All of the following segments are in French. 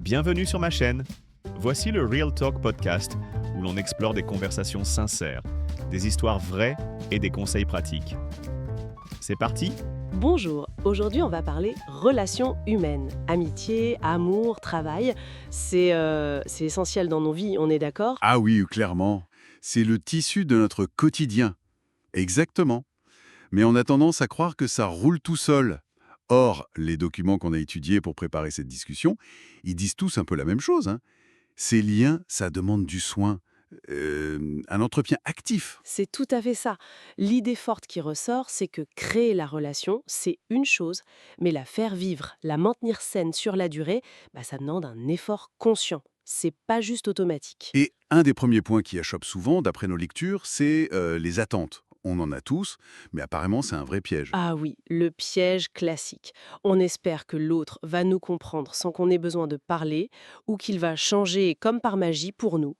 Bienvenue sur ma chaîne. Voici le Real Talk Podcast où l'on explore des conversations sincères, des histoires vraies et des conseils pratiques. C'est parti? Bonjour, aujourd'hui on va parler relations humaines, amitié, amour, travail. C'est essentiel dans nos vies, on est d'accord? Ah oui, clairement. C'est le tissu de notre quotidien. Exactement. Mais on a tendance à croire que ça roule tout seul. Or, les documents qu'on a étudiés pour préparer cette discussion, ils disent tous un peu la même chose, hein. Ces liens, ça demande du soin, un entretien actif. C'est tout à fait ça. L'idée forte qui ressort, c'est que créer la relation, c'est une chose, mais la faire vivre, la maintenir saine sur la durée, ça demande un effort conscient. C'est pas juste automatique. Et un des premiers points qui achoppe souvent, d'après nos lectures, c'est les attentes. On en a tous, mais apparemment c'est un vrai piège. Ah oui, le piège classique. On espère que l'autre va nous comprendre sans qu'on ait besoin de parler ou qu'il va changer comme par magie pour nous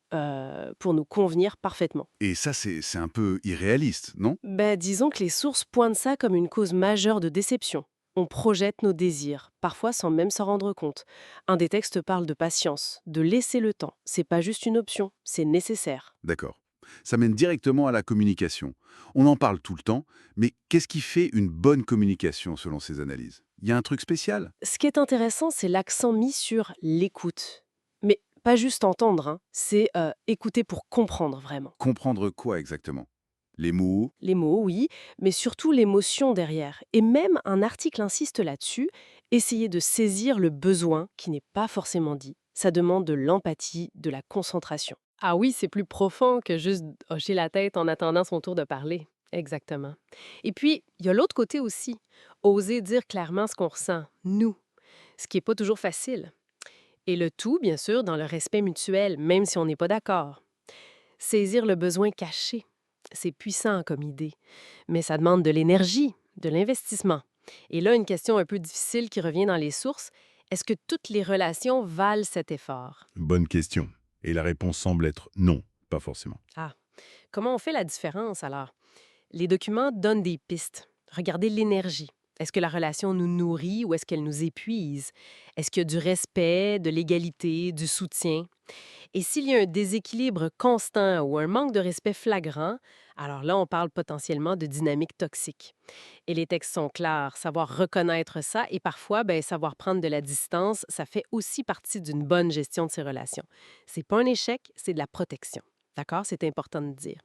convenir parfaitement. Et ça, c'est un peu irréaliste, non? Disons que les sources pointent ça comme une cause majeure de déception. On projette nos désirs, parfois sans même s'en rendre compte. Un des textes parle de patience, de laisser le temps. C'est pas juste une option, c'est nécessaire. D'accord. Ça mène directement à la communication. On en parle tout le temps, mais qu'est-ce qui fait une bonne communication selon ces analyses? Il y a un truc spécial? Ce qui est intéressant, c'est l'accent mis sur l'écoute. Mais pas juste entendre, hein. C'est écouter pour comprendre vraiment. Comprendre quoi exactement? Les mots? Les mots, oui, mais surtout l'émotion derrière. Et même un article insiste là-dessus, essayer de saisir le besoin qui n'est pas forcément dit. Ça demande de l'empathie, de la concentration. Ah oui, c'est plus profond que juste hocher la tête en attendant son tour de parler. Exactement. Et puis, il y a l'autre côté aussi. Oser dire clairement ce qu'on ressent, nous, ce qui n'est pas toujours facile. Et le tout, bien sûr, dans le respect mutuel, même si on n'est pas d'accord. Saisir le besoin caché, c'est puissant comme idée, mais ça demande de l'énergie, de l'investissement. Et là, une question un peu difficile qui revient dans les sources, est-ce que toutes les relations valent cet effort? Bonne question. Et la réponse semble être non, pas forcément. Ah, comment on fait la différence alors? Les documents donnent des pistes. Regardez l'énergie. Est-ce que la relation nous nourrit ou est-ce qu'elle nous épuise? Est-ce qu'il y a du respect, de l'égalité, du soutien? Et s'il y a un déséquilibre constant ou un manque de respect flagrant, alors là, on parle potentiellement de dynamique toxique. Et les textes sont clairs, savoir reconnaître ça et parfois, savoir prendre de la distance, ça fait aussi partie d'une bonne gestion de ces relations. C'est pas un échec, c'est de la protection. D'accord? C'est important de dire.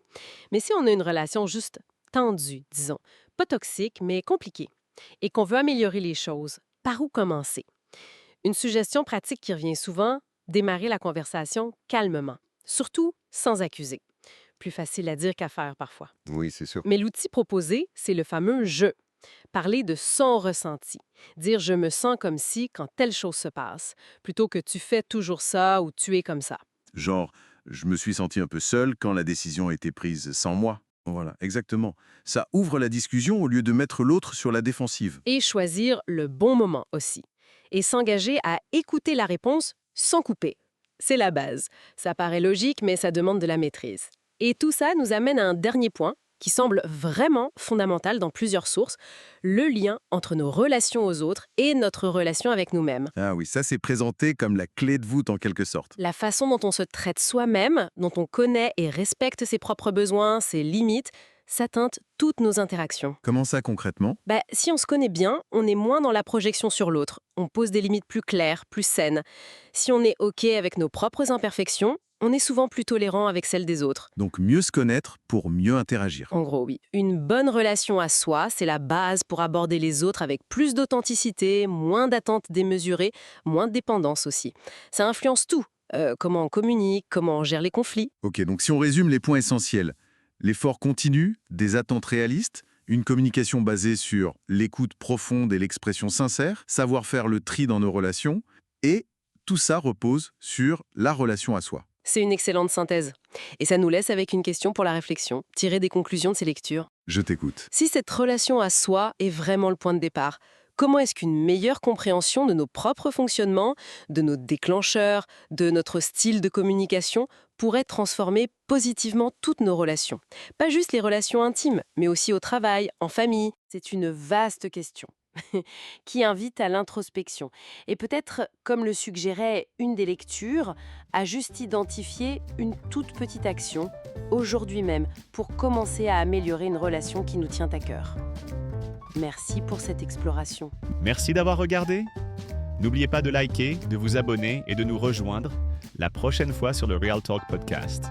Mais si on a une relation juste tendue, disons, pas toxique, mais compliquée, et qu'on veut améliorer les choses, par où commencer? Une suggestion pratique qui revient souvent, démarrer la conversation calmement, surtout sans accuser. Plus facile à dire qu'à faire parfois. Oui, c'est sûr. Mais l'outil proposé, c'est le fameux «je». Parler de son ressenti. Dire «je me sens comme si» quand telle chose se passe, plutôt que «tu fais toujours ça» ou «tu es comme ça». Genre, je me suis senti un peu seul quand la décision a été prise sans moi. Voilà, exactement. Ça ouvre la discussion au lieu de mettre l'autre sur la défensive. Et choisir le bon moment aussi. Et s'engager à écouter la réponse sans couper. C'est la base. Ça paraît logique, mais ça demande de la maîtrise. Et tout ça nous amène à un dernier point qui semble vraiment fondamental dans plusieurs sources, le lien entre nos relations aux autres et notre relation avec nous-mêmes. Ah oui, ça c'est présenté comme la clé de voûte en quelque sorte. La façon dont on se traite soi-même, dont on connaît et respecte ses propres besoins, ses limites, ça teinte toutes nos interactions. Comment ça concrètement? Si on se connaît bien, on est moins dans la projection sur l'autre. On pose des limites plus claires, plus saines. Si on est OK avec nos propres imperfections, on est souvent plus tolérant avec celles des autres. Donc mieux se connaître pour mieux interagir. En gros, oui. Une bonne relation à soi, c'est la base pour aborder les autres avec plus d'authenticité, moins d'attentes démesurées, moins de dépendance aussi. Ça influence tout. Comment on communique, comment on gère les conflits. Ok, donc si on résume les points essentiels, l'effort continu, des attentes réalistes, une communication basée sur l'écoute profonde et l'expression sincère, savoir faire le tri dans nos relations, et tout ça repose sur la relation à soi. C'est une excellente synthèse. Et ça nous laisse avec une question pour la réflexion, tirer des conclusions de ces lectures. Je t'écoute. Si cette relation à soi est vraiment le point de départ, comment est-ce qu'une meilleure compréhension de nos propres fonctionnements, de nos déclencheurs, de notre style de communication pourrait transformer positivement toutes nos relations? Pas juste les relations intimes, mais aussi au travail, en famille. C'est une vaste question. qui invite à l'introspection. Et peut-être, comme le suggérait une des lectures, à juste identifier une toute petite action, aujourd'hui même, pour commencer à améliorer une relation qui nous tient à cœur. Merci pour cette exploration. Merci d'avoir regardé. N'oubliez pas de liker, de vous abonner et de nous rejoindre la prochaine fois sur le Real Talk Podcast.